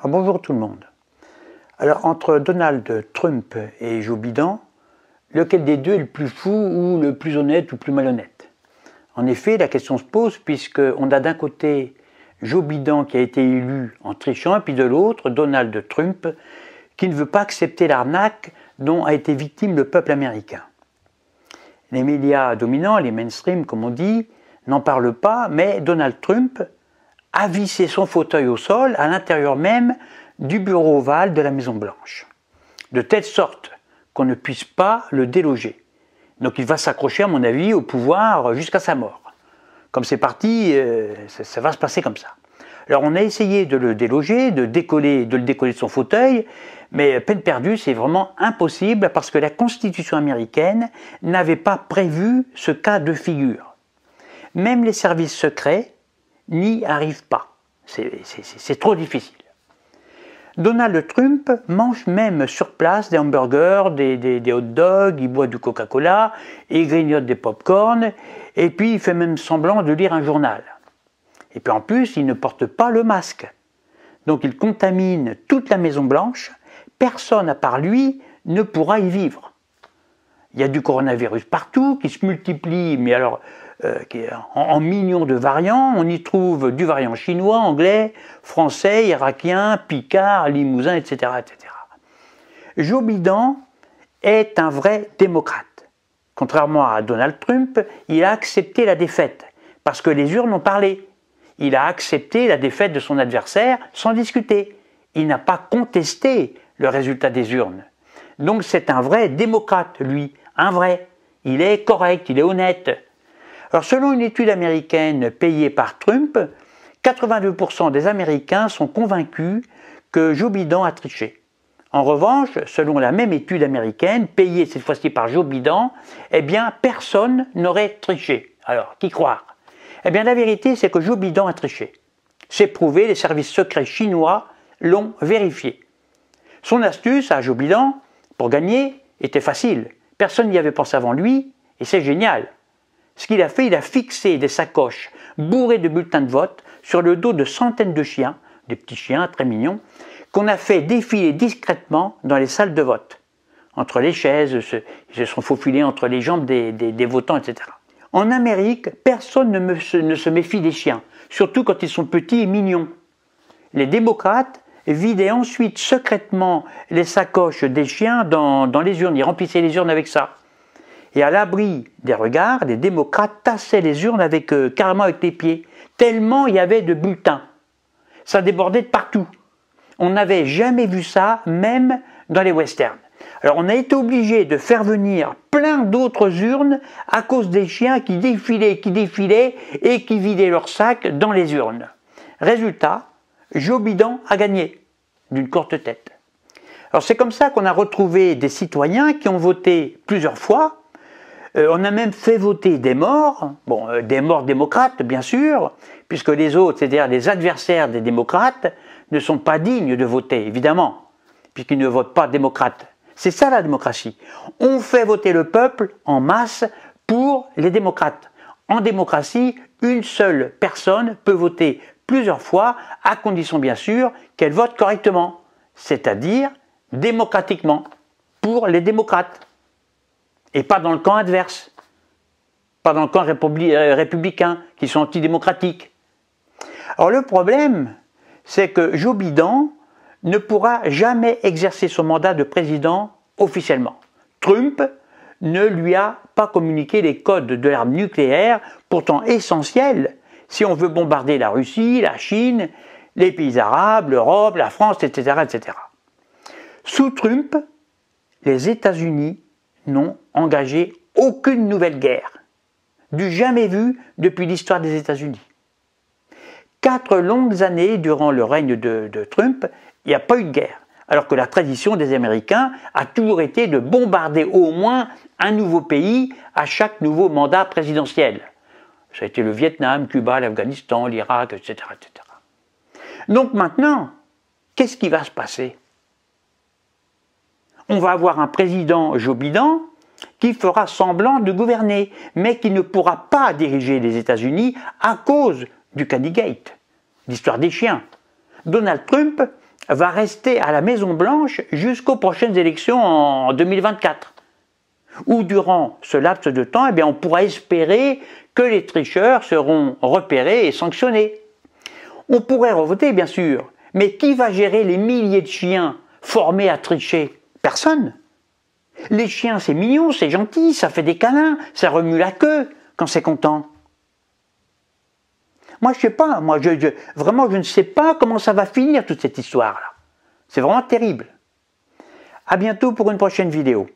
Bonjour tout le monde. Alors entre Donald Trump et Joe Biden, lequel des deux est le plus fou ou le plus honnête ou plus malhonnête? En effet, la question se pose puisqu'on a d'un côté Joe Biden qui a été élu en trichant et puis de l'autre Donald Trump qui ne veut pas accepter l'arnaque dont a été victime le peuple américain. Les médias dominants, les mainstream comme on dit, n'en parlent pas, mais Donald Trump a vissé son fauteuil au sol à l'intérieur même du bureau ovale de la Maison-Blanche, de telle sorte qu'on ne puisse pas le déloger. Donc il va s'accrocher, à mon avis, au pouvoir jusqu'à sa mort. Comme c'est parti, ça va se passer comme ça. Alors on a essayé de le déloger, de le décoller de son fauteuil, mais peine perdue, c'est vraiment impossible parce que la Constitution américaine n'avait pas prévu ce cas de figure. Même les services secrets n'y arrivent pas. C'est trop difficile. Donald Trump mange même sur place des hamburgers, des hot dogs, il boit du Coca-Cola, il grignote des pop-corn, et puis il fait même semblant de lire un journal. Et puis en plus, il ne porte pas le masque. Donc il contamine toute la Maison-Blanche, personne à part lui ne pourra y vivre. Il y a du coronavirus partout qui se multiplie, mais alors en millions de variants. On y trouve du variant chinois, anglais, français, irakien, picard, limousin, etc., etc. Joe Biden est un vrai démocrate. Contrairement à Donald Trump, il a accepté la défaite, parce que les urnes ont parlé. Il a accepté la défaite de son adversaire sans discuter. Il n'a pas contesté le résultat des urnes. Donc c'est un vrai démocrate, lui, un vrai. Il est correct, il est honnête. Alors selon une étude américaine payée par Trump, 82% des Américains sont convaincus que Joe Biden a triché. En revanche, selon la même étude américaine, payée cette fois-ci par Joe Biden, eh bien personne n'aurait triché. Alors, qui croire? Eh bien la vérité, c'est que Joe Biden a triché. C'est prouvé, les services secrets chinois l'ont vérifié. Son astuce à Joe Biden, pour gagner, était facile. Personne n'y avait pensé avant lui, et c'est génial. Ce qu'il a fait, il a fixé des sacoches bourrées de bulletins de vote sur le dos de centaines de chiens, des petits chiens très mignons, qu'on a fait défiler discrètement dans les salles de vote. Entre les chaises, ils se sont faufilés entre les jambes des votants, etc. En Amérique, personne ne se méfie des chiens, surtout quand ils sont petits et mignons. Les démocrates vidaient ensuite secrètement les sacoches des chiens dans les urnes. Ils remplissaient les urnes avec ça. Et à l'abri des regards, les démocrates tassaient les urnes carrément avec les pieds, tellement il y avait de bulletins. Ça débordait de partout. On n'avait jamais vu ça, même dans les westerns. Alors on a été obligé de faire venir plein d'autres urnes à cause des chiens qui défilaient et qui vidaient leurs sacs dans les urnes. Résultat, Joe Biden a gagné d'une courte tête. Alors c'est comme ça qu'on a retrouvé des citoyens qui ont voté plusieurs fois. On a même fait voter des morts, des morts démocrates bien sûr, puisque les autres, c'est-à-dire les adversaires des démocrates, ne sont pas dignes de voter, évidemment, puisqu'ils ne votent pas démocrates. C'est ça la démocratie. On fait voter le peuple en masse pour les démocrates. En démocratie, une seule personne peut voter plusieurs fois, à condition bien sûr qu'elle vote correctement, c'est-à-dire démocratiquement, pour les démocrates. Et pas dans le camp adverse, pas dans le camp républicain, qui sont antidémocratiques. Alors le problème, c'est que Joe Biden ne pourra jamais exercer son mandat de président officiellement. Trump ne lui a pas communiqué les codes de l'arme nucléaire, pourtant essentiels si on veut bombarder la Russie, la Chine, les pays arabes, l'Europe, la France, etc., etc. Sous Trump, les États-Unis n'ont engagé aucune nouvelle guerre, du jamais vu depuis l'histoire des États-Unis. 4 longues années durant le règne de Trump, il n'y a pas eu de guerre, alors que la tradition des Américains a toujours été de bombarder au moins un nouveau pays à chaque nouveau mandat présidentiel. Ça a été le Vietnam, Cuba, l'Afghanistan, l'Irak, etc., etc. Donc maintenant, qu'est-ce qui va se passer? On va avoir un président Joe Biden qui fera semblant de gouverner, mais qui ne pourra pas diriger les États-Unis à cause du Candygate, l'histoire des chiens. Donald Trump va rester à la Maison Blanche jusqu'aux prochaines élections en 2024. Où durant ce laps de temps, eh bien, on pourra espérer que les tricheurs seront repérés et sanctionnés. On pourrait revoter, bien sûr, mais qui va gérer les milliers de chiens formés à tricher? Personne. Les chiens, c'est mignon, c'est gentil, ça fait des câlins, ça remue la queue quand c'est content. Moi, je sais pas, vraiment, je ne sais pas comment ça va finir toute cette histoire-là. C'est vraiment terrible. À bientôt pour une prochaine vidéo.